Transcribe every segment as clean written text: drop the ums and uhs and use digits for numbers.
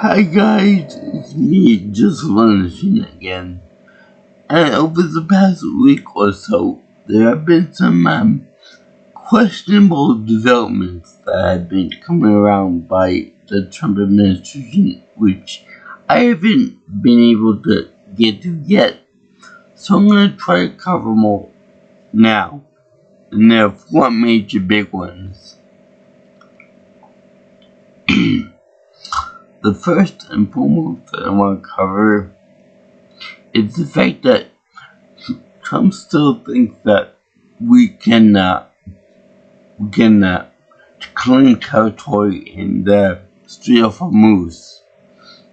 Hi guys, it's me, just Lunching again. And over the past week or so, there have been some questionable developments that have been coming around by the Trump administration, which I haven't been able to get to yet. So I'm going to try to cover them all now. And there are four major big ones. The first and foremost that I want to cover is the fact that Trump still thinks that we can claim territory in the Strait of Hormuz,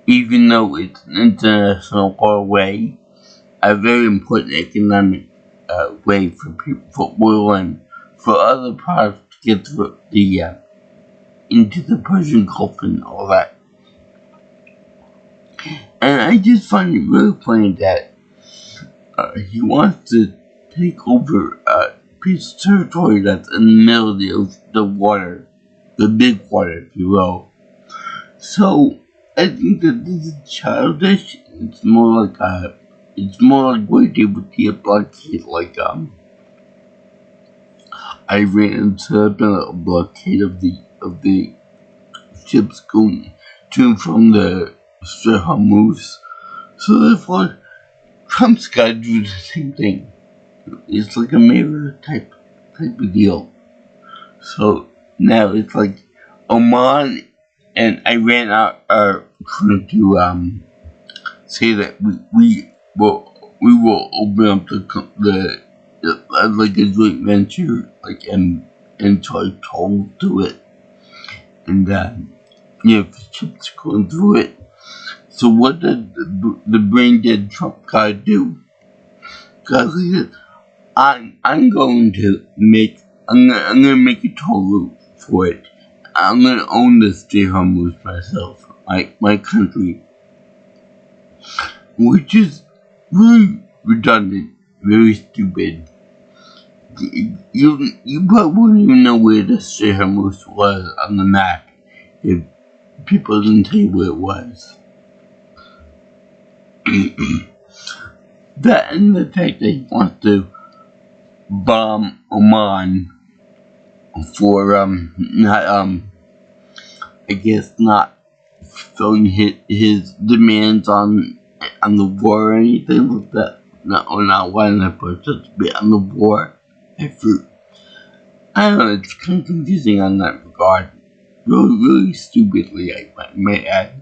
even though it's an international waterway, a very important economic way for people, for oil and for other products to get through into the Persian Gulf and all that. And I just find it really funny that he wants to take over a piece of territory that's in the middle of the water, the big water, if you will. So I think that this is childish. It's more like what he did with the blockade, like Iran set up a blockade of the ships going to and from the Strait of Hormuz. So therefore, Trump's got to do the same thing. It's like a mirror type of deal. So now it's like Oman and Iran are trying to say that we will open up the like a joint venture, like and charge toll to it, and if the ships going through it. So what did the brain dead Trump guy do? Because he said, I'm going to make a toll route for it. I'm gonna own the Strait of Hormuz myself, my country, which is really redundant, very stupid. You probably wouldn't even know where the Strait of Hormuz was on the map if people didn't tell you where it was. That and the fact that he wants to bomb Oman for not fulfilling his demands on the war or anything like that. Not wanting to participate on the war effort. I don't know, it's kind of confusing on that regard. Really stupidly, I might add.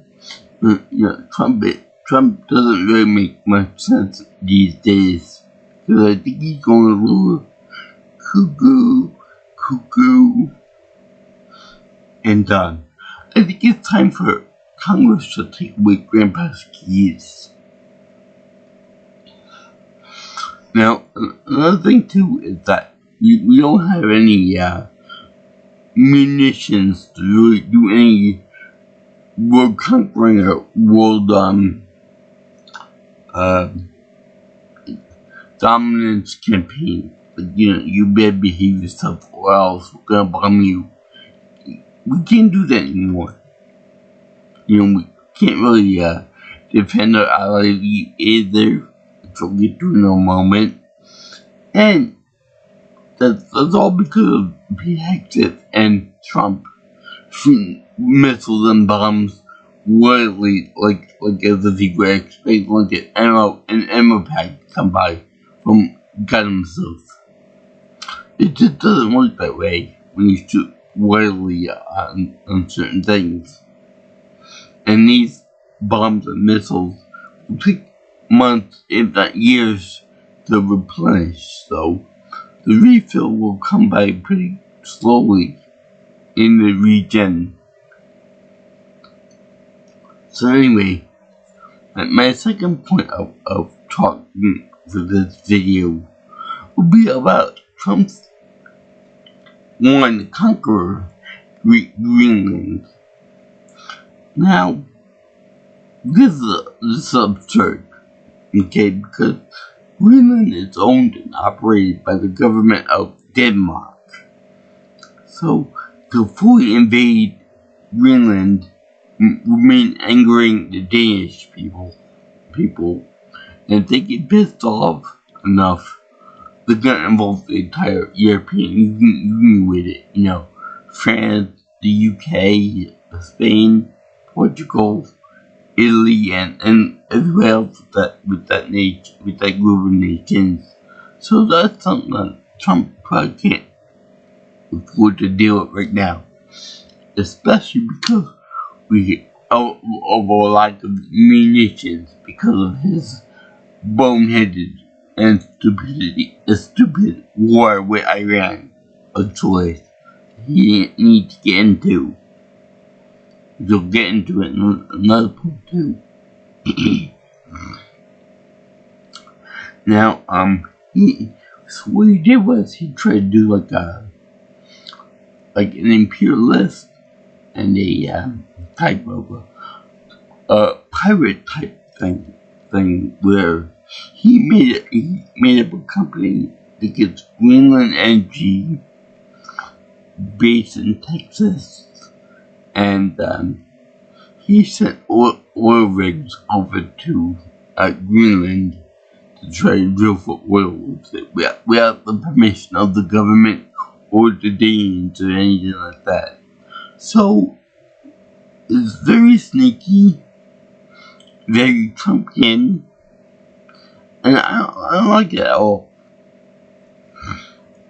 Trump doesn't really make much sense these days, because I think he's going a little cuckoo, and I think it's time for Congress to take away Grandpa's keys. Now, another thing too is that we don't have any munitions to really do any world conquering or world dominance campaign. Like, you better behave yourself or else we're gonna bomb you. We can't do that anymore. We can't really defend our allies either, which we'll get to in a moment. And that's all because of Brexit and Trump shooting missiles and bombs widely, like as if he would expect like an ammo pack to come by from God himself. It just doesn't work that way when you shoot widely on certain things. And these bombs and missiles will take months, if not years, to replenish, so the refill will come by pretty slowly in the region. So anyway, my second point of talking for this video will be about Trump's wanting to conquer Greenland. Now, this is absurd, okay, because Greenland is owned and operated by the government of Denmark. So, to fully invade Greenland remain angering the Danish people, and if they get pissed off enough, they're gonna involve the entire European Union with it. France, the UK, Spain, Portugal, Italy, and everywhere else with that group of nations. So that's something that Trump probably can't afford to deal with right now, especially because we of a lack of munitions because of his boneheaded and stupid war with Iran, a choice he didn't need to get into. You'll get into it in another point too. Now, so what he did was he tried to do like an imperialist and a type of a pirate type thing where he made up a company that gets Greenland energy based in Texas, and he sent oil rigs over to Greenland to try to drill for oil without the permission of the government or the Danes or anything like that. So it's very sneaky, very Trumpian, and I don't like it at all,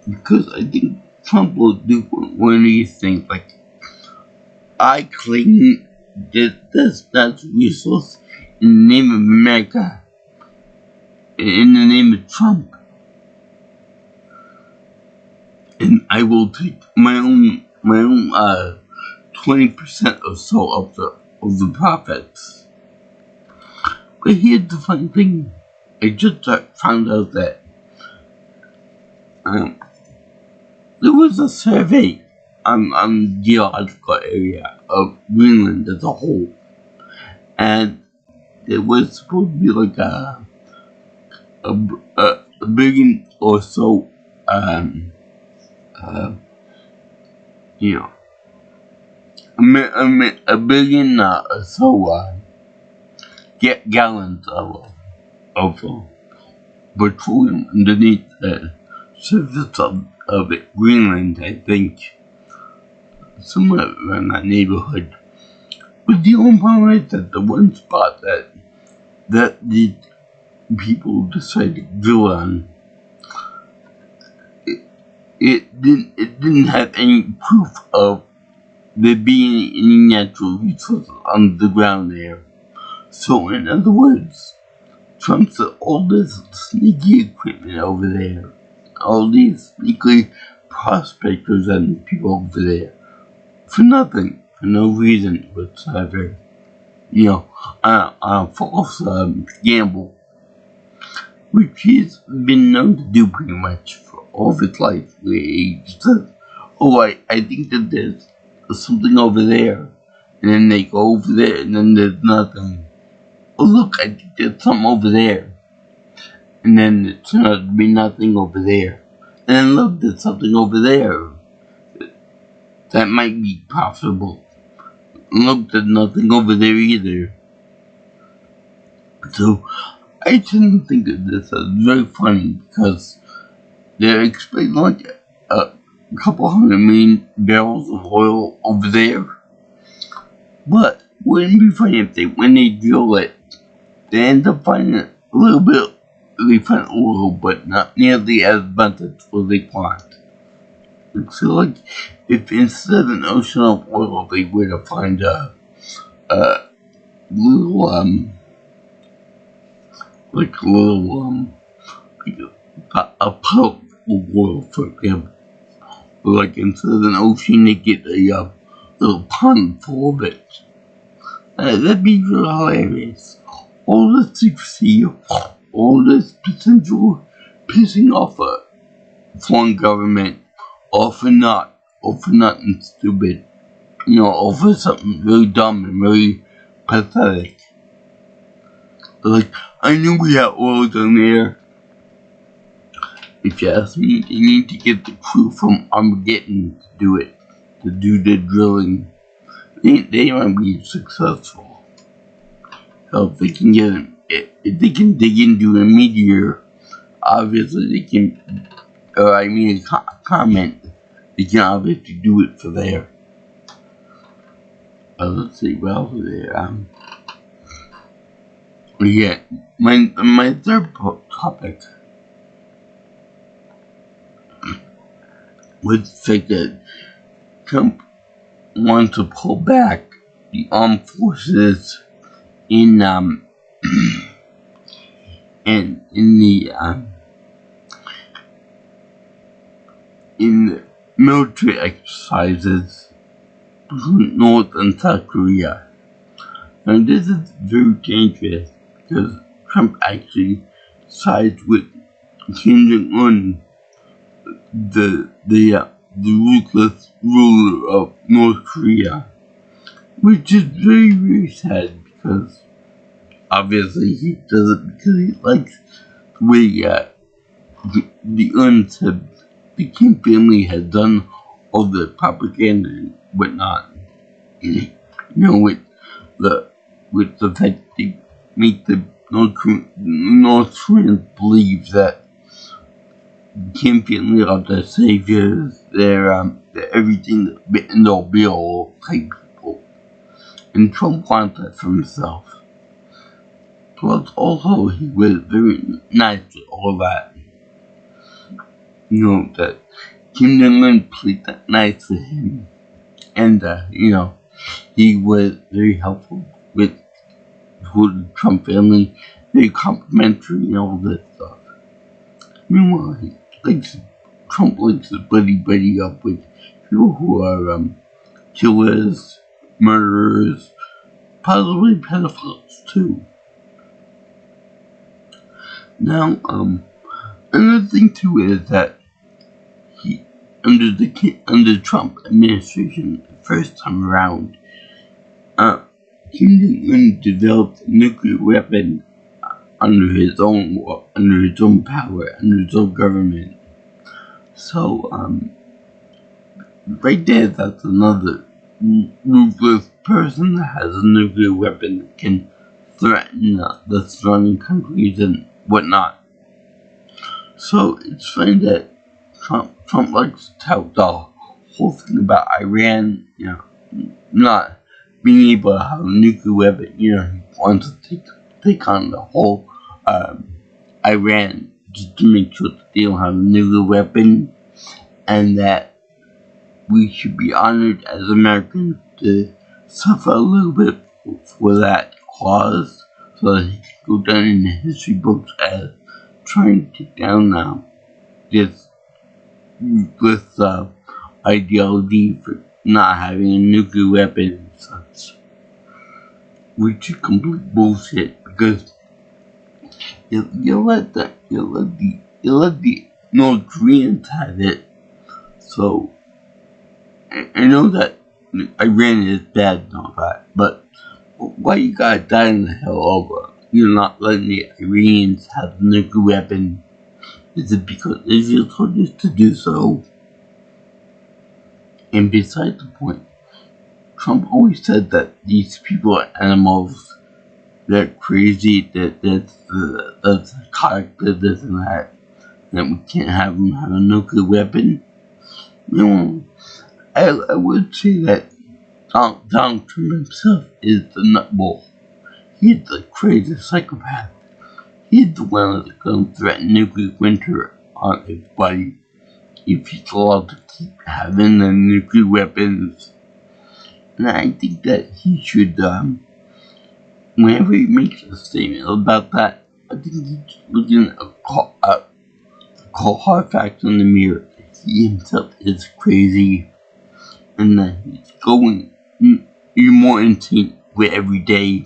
because I think Trump will do one of these things like, I claim that that's resource in the name of America, in the name of Trump, and I will take my own 20% or so of the profits. But here's the funny thing: I just found out that there was a survey on the geological area of Greenland as a whole, and there was supposed to be like a billion or so, a billion or so gallons of petroleum underneath the surface of it, Greenland, I think, somewhere around that neighborhood. But the only problem is that the one spot that the people decided to drill on, it didn't have any proof of there being any natural resources on the ground there. So in other words, Trump said all this sneaky equipment over there, all these sneaky prospectors and people over there, for nothing, for no reason whatsoever. A false gamble, which he's been known to do pretty much for all of his life, where he says, oh, I think that there's something over there, and then they go over there, and then there's nothing. Oh, look, I think there's something over there, and then it turns out to be nothing over there. And then look, there's something over there that might be profitable. And look, there's nothing over there either. So I tend to think of this as very funny, because they're expecting like a couple 100 million barrels of oil over there. But wouldn't it be funny if when they drill it, they end up finding a little bit of refined oil, but not nearly as much as what they want. So like, if instead of an ocean of oil, they were to find a little a puddle of oil, for example. Like instead of an ocean, they get a little pond full of it. That'd be really hilarious. All this secrecy, all this potential pissing off a foreign government, all for nothing stupid. All for something really dumb and really pathetic. Like, I knew we had oil down there. If you ask me, they need to get the crew from Armageddon to do it, to do the drilling. they might be successful. So if they can if they can dig into a meteor, obviously they can, or I mean a comment, they can obviously do it for there. Let's see, well, there, yeah, my third topic was the fact that Trump wants to pull back the armed forces in and in the military exercises between North and South Korea. And this is very dangerous because Trump actually sides with Kim Jong-un, the ruthless ruler of North Korea, which is very, very sad because obviously he does it because he likes the way the UNs have, the Kim family has done all the propaganda and whatnot. You know, with the fact they make the North Koreans believe that Kim family are their saviors, they're everything, and they'll be all type people. And Trump wants that for himself. Plus, also, he was very nice with all that. You know, that Kim Jong-un played that nice for him. And, you know, he was very helpful with the Trump family, very complimentary and all this stuff. Meanwhile, Trump likes to buddy up with people who are killers, murderers, possibly pedophiles too. Now, another thing too is that he, under the Trump administration, the first time around, Kim Jong-un developed a nuclear weapon under his own power, under his own government. So, right there, that's another ruthless person that has a nuclear weapon that can threaten the surrounding countries and whatnot. So it's funny that Trump likes to tout the whole thing about Iran, you know, not being able to have a nuclear weapon. You know, he wants to take on the whole Iran just to make sure that they don't have a nuclear weapon, and that we should be honored as Americans to suffer a little bit for that cause, so that he can go down in the history books as trying to take down this ideology for not having a nuclear weapon and such, which is complete bullshit because you let the North Koreans have it. So I know that Iran is bad and all that, but why you gotta die in the hell over? You're not letting the Iranians have a nuclear weapon. Is it because Israel told us to do so? And besides the point, Trump always said that these people are animals, they're crazy, that's psychotic, this and that we can't have them have a nuclear weapon. You know, I would say that Donald Trump himself is the nutball. He's the crazy psychopath. He's the one that's going to threaten nuclear winter on everybody if he's allowed to keep having the nuclear weapons. And I think that he should, whenever he makes a statement about that, I think he's looking at call hard facts in the mirror. He himself is crazy, and that he's going more insane with every day,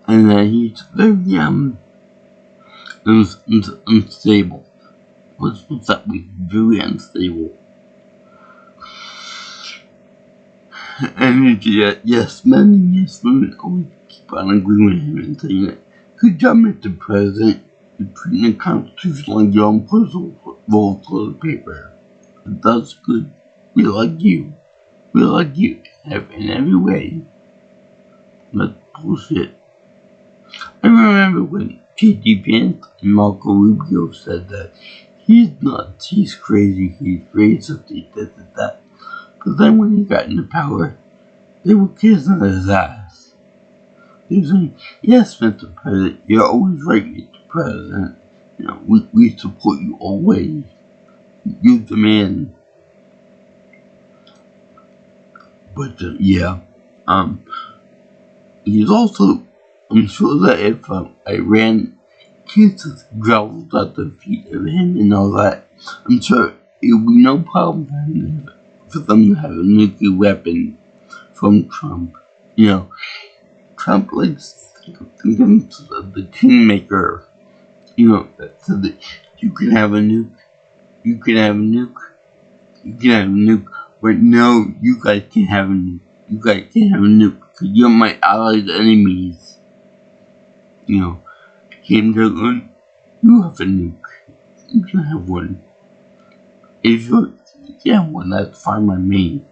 and that he's very unstable. What's that? Very unstable. And yes men always keep on agreeing with him and saying that, good job, Mr. President, you're treating the Constitution like your own personal roll of toilet paper. That's good. We like you. We like you in every way. That's bullshit. I remember when J.D. Vance and Marco Rubio said that he's nuts, he's crazy, he's racist, he that. But then when he got into power, they were kissing his ass. They were saying, yes, Mr. President, you're always right, Mr. President. You know, we support you always. You're the man. But, yeah. He's also, I'm sure that if Iran kisses grovels at the feet of him and all that, I'm sure it would be no problem for them to have a nuclear weapon from Trump. You know, Trump likes to think of himself as the kingmaker. You know, so that you can have a nuke, you can have a nuke, you can have a nuke, but no, you guys can't have a nuke. You guys can't have a nuke because you're my allied enemies. You know, Kim Jong-un, you have a nuke. You can have one. If you can have one, that's fine by me.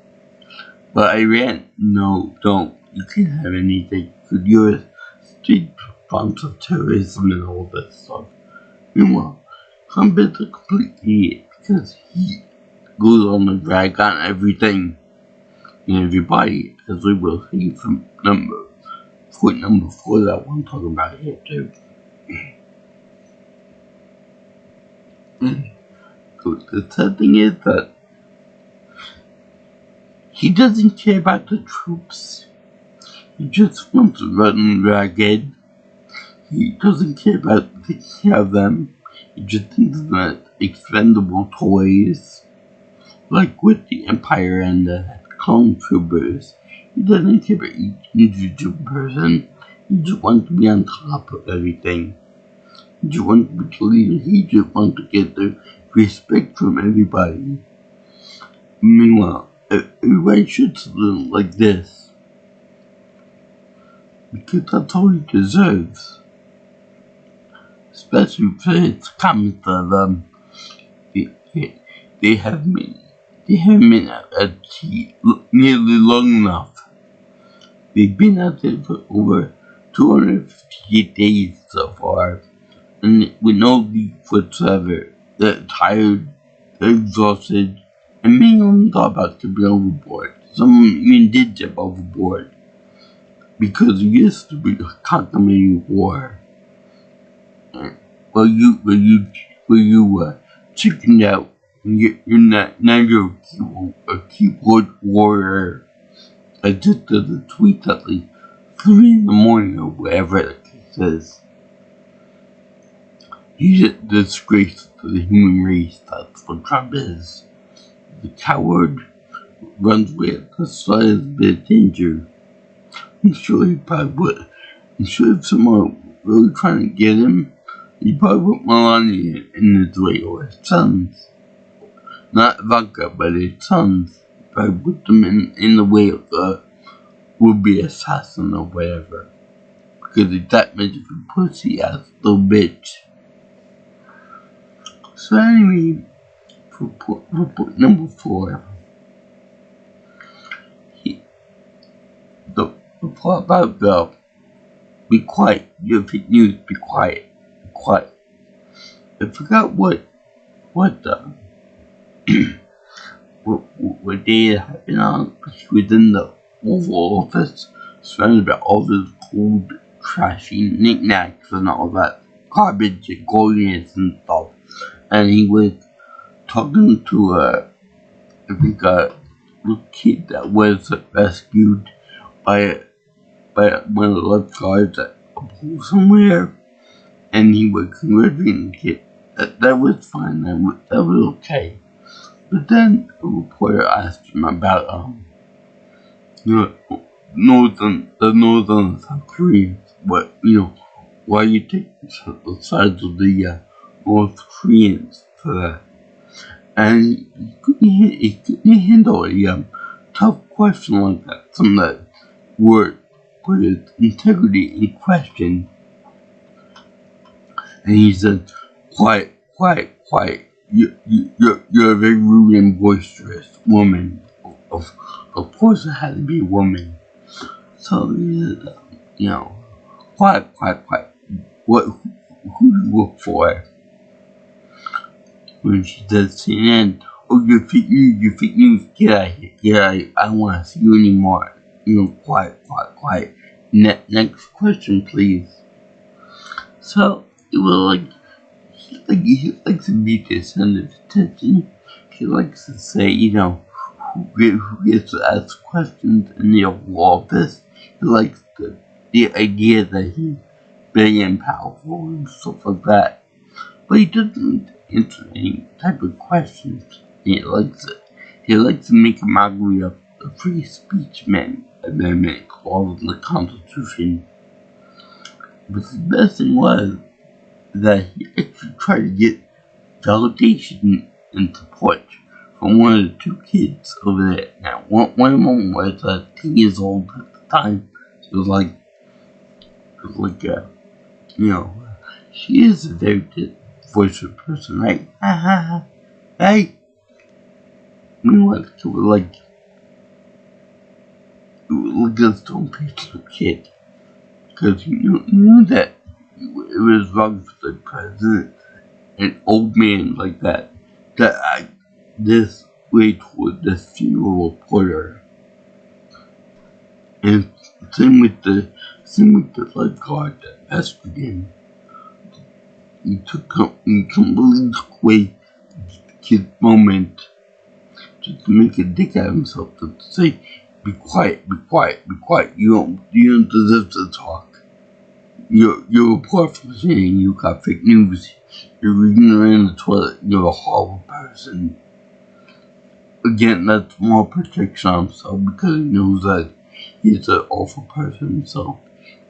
But Iran, no, don't. You can't have anything because you're a state sponsor of terrorism and all that stuff. Meanwhile, Trump is a complete idiot because he goes on the drag on everything and everybody, as we will see from point number 4 that I want to talk about here too. So the sad thing is that he doesn't care about the troops. He just wants to run ragged. He doesn't care about taking care of them. He just thinks that expendable toys, like with the Empire and the clone troopers. He doesn't care about each individual person. He just wants to be on top of everything. He just wants to be the leader. He just wants to get the respect from everybody. Meanwhile, everybody should live like this. Because that's all he deserves. Especially for his comments that they haven't been at sea nearly long enough. They've been out there for over 258 days so far, and with no leak whatsoever. They're tired, they're exhausted, and many of them thought about jumping overboard. Some of them even did jump overboard because it used to be a contaminated war. Well, you chickened out. You're not, now you're a keyboard warrior. I just did a tweet at like 3 in the morning or whatever the case is. He's a disgrace to the human race. That's what Trump is. The coward runs away at the slightest bit of danger. I'm sure he probably would. I'm sure if someone really trying to get him, he probably put Melania in his way, or his sons. Not Ivanka, but his sons. Probably put them in the way of the would-be assassin or whatever. Because he's that much of a pussy-ass little bitch. So anyway, for point number 4, the part about the be quiet, your fake news, be quiet, be quiet. I forgot what what day it happened on, but he was in the Oval Office, surrounded by all those cold, trashy knickknacks and all that garbage and goldiness and stuff. And he was talking to I think a little kid that was rescued by one of the lifeguards at a pool somewhere, and he was congratulating the kid. That was fine. That was okay. But then a reporter asked him about the northern South Koreans. Why you take the sides of the North Koreans for that? And he couldn't handle a tough question like that. Some that would put his integrity in question. And he said, "Quiet, quiet, quiet. You're a very rude and boisterous woman." of of course it had to be a woman. So you know, quite. What who do you look for when she does CNN? Oh, you're fake news. Get out of here. Get out of here. I don't want to see you anymore. You know, quiet. Next question, please. So it was like he likes to be the center of attention. He likes to say, who gets to ask questions in the Oval Office. He likes the idea that he's big and powerful and stuff like that. But he doesn't answer any type of questions. He likes to make a mockery of the free speech amendment clause in the Constitution. But the best thing was that he actually tried to get validation and support from one of the two kids over there. Now, one of them was 10 years old at the time. It was like, she is a very good voice person, right? Hey! Meanwhile, it was like a stone face little kid. Because he knew that it was wrong for the president, an old man like that act this way toward the funeral reporter. And same with the lifeguard that asked him. He completely took away the kid's moment just to make a dick out of himself, to say, be quiet. You don't deserve to talk. You're a poor person, you got fake news. You're reading around the toilet, you're a horrible person. Again, that's more protection on himself because he knows that he's an awful person himself.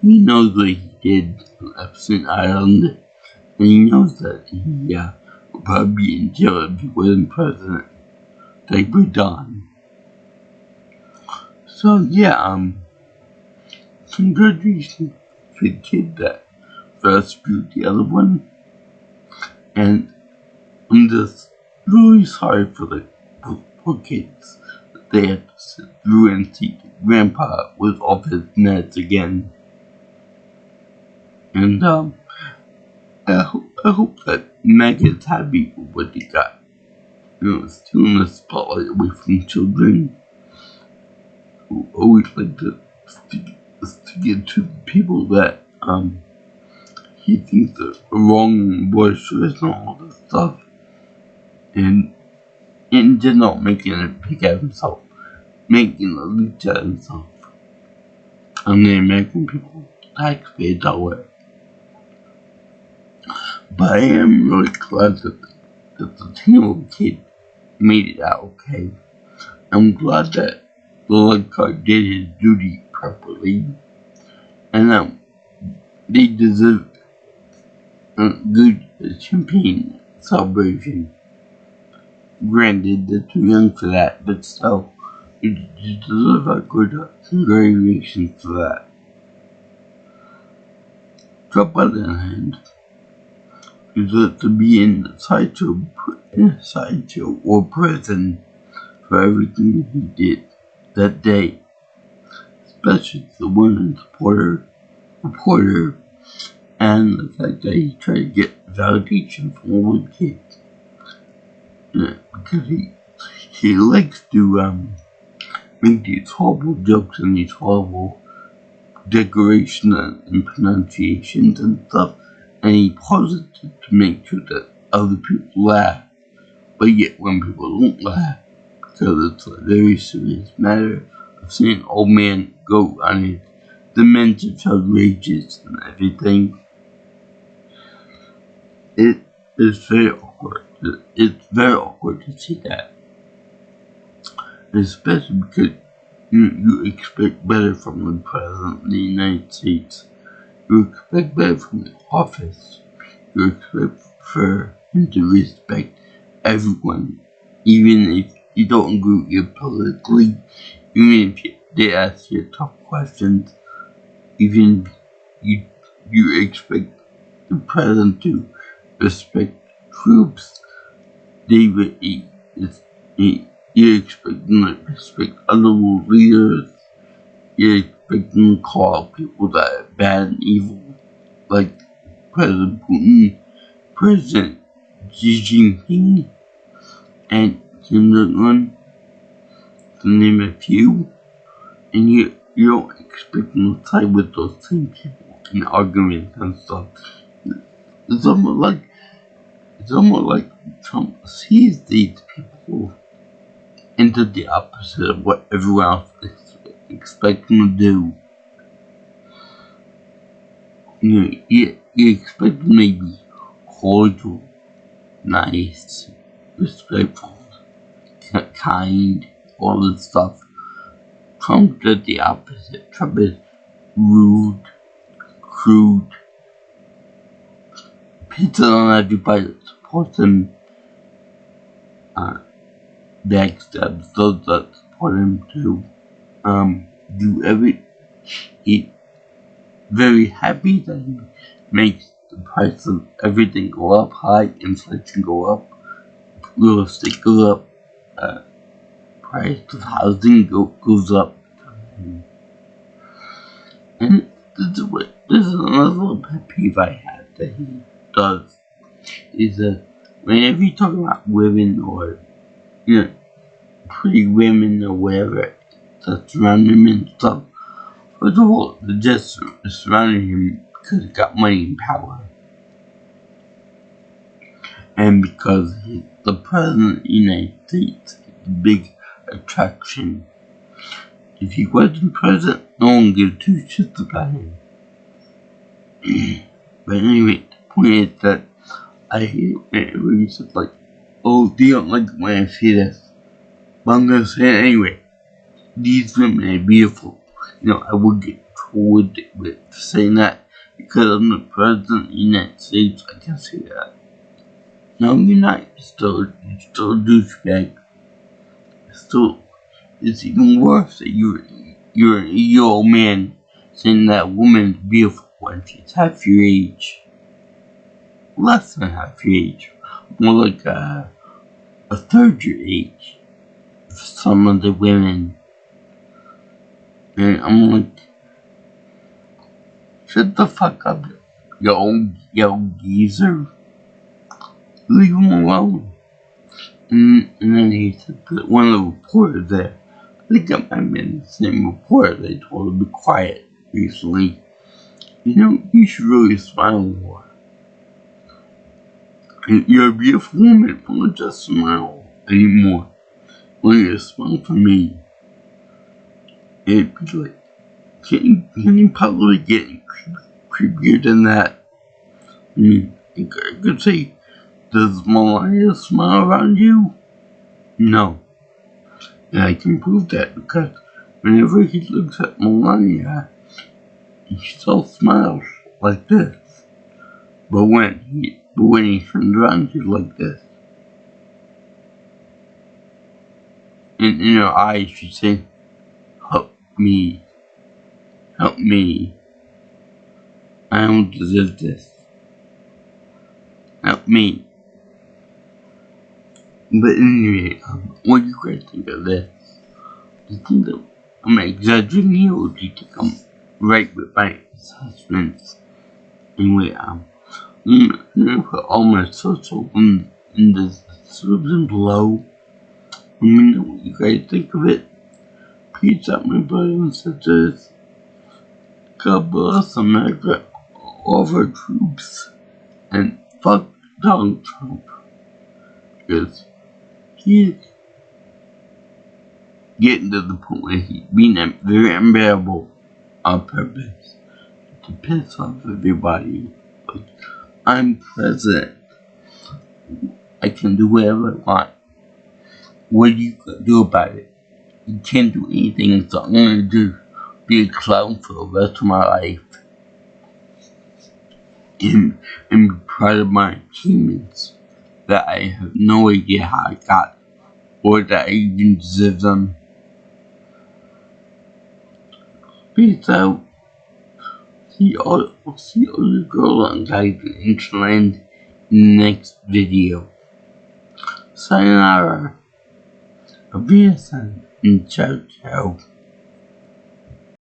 He knows what he did on Epstein Island, and he knows that he would probably be in jail if he wasn't president. Like we're done. So congratulations to the kid that rescued the other one. And I'm just really sorry for the poor kids that they had to sit through and see Grandpa was off his meds again. And I hope that Megan's happy with what they got. Stealing the spotlight away from children who always like to get to people that he thinks are wrong, boisterous, and all this stuff, and just not making a pick at himself, making a leech at himself. And the American people, taxpayer dollar. But I am really glad that the Taylor kid made it out okay. I'm glad that the lifeguard did his duty properly, and they deserve a good champagne celebration. Granted, they're too young for that, but still, you deserve a good congratulations for that. Drop on the hand. Deserve to be in the sideshow or prison for everything he did that day, especially the woman reporter, and the fact that he tried to get validation from one kid. Because he likes to make these horrible jokes and these horrible decorations and pronunciations and stuff, and he pauses to make sure that other people laugh. But yet when people don't laugh, because it's a very serious matter of seeing an old man go on his dementia rages and everything, it is very awkward. It's very awkward to see that. Especially because you expect better from the President of the United States. You expect better from the office. You expect for him to respect everyone, even if you don't agree with you politically, even if they ask you tough questions, even if you expect the president to respect troops. You expect them to respect other leaders. You expect them to call out people that are bad and evil, like President Putin, President Xi Jinping, and Kim Jong-un, to name a few. And you don't expect them to side with those same people in arguments and stuff. It's almost like Trump sees these people into the opposite of what everyone else expects them to do. You expect them to be cordial, nice, respectful, kind, all this stuff. Trump does the opposite. Trump is rude, crude, pits on everybody that supports him, backstabs those that support him too. He's very happy that he makes the price of everything go up high, inflation go up, real estate go up, price of housing goes up. And this is another little pet peeve I have that he does, is that whenever you talk about women or, pretty women or whatever that surround him and stuff, first of all, they're just surrounding him because he got money and power. And because he's the president of the United States, the big attraction. If he wasn't president, no one gives two shits about him. But anyway, the point is that I hate it when he said like, oh, they don't like when I say this. But I'm gonna say it anyway. These women are beautiful. I would get trolled with saying that because I'm the president of the United States. I can say that. No, you're not. You're still a douchebag. It's even worse that you're a year-old man saying that woman's beautiful when she's half your age. Less than half your age. More like a third your age. For some of the women. And I'm like, shut the fuck up, you old yellow geezer. Leave him alone. And then he said that one of the reporters there, I think it might have been the same reporter they told to be quiet recently. You should really smile more. And you're a beautiful woman, don't just smile anymore. When you smile for me, it'd be like, can you probably get creepier than that? I mean, I could say, does Melania smile around you? No. And I can prove that because whenever he looks at Melania, he still smiles like this. But when he turns around, he's like this. And in her eyes, she says, help me. Help me. I don't deserve this. Help me. But anyway, what do you guys think of this? Do you think that I'm exaggerating here, or do you think I'm right with my assessments? Anyway, I'm gonna put all my social in the description below. Let me know what you guys think of it. Peace out, my brothers and sisters. God bless America, all of our troops, and fuck Donald Trump. Because he's getting to the point where he's being very unbearable on purpose to piss off everybody. Like, I'm president. I can do whatever I want. What are you gonna do about it? You can't do anything, so I'm gonna be a clown for the rest of my life. And be proud of my achievements that I have no idea how I got, or that I even deserve them. Peace out. See all the girls and guys in Inchland in the next video. Sayonara. Auf Wiedersehen und ciao, ciao.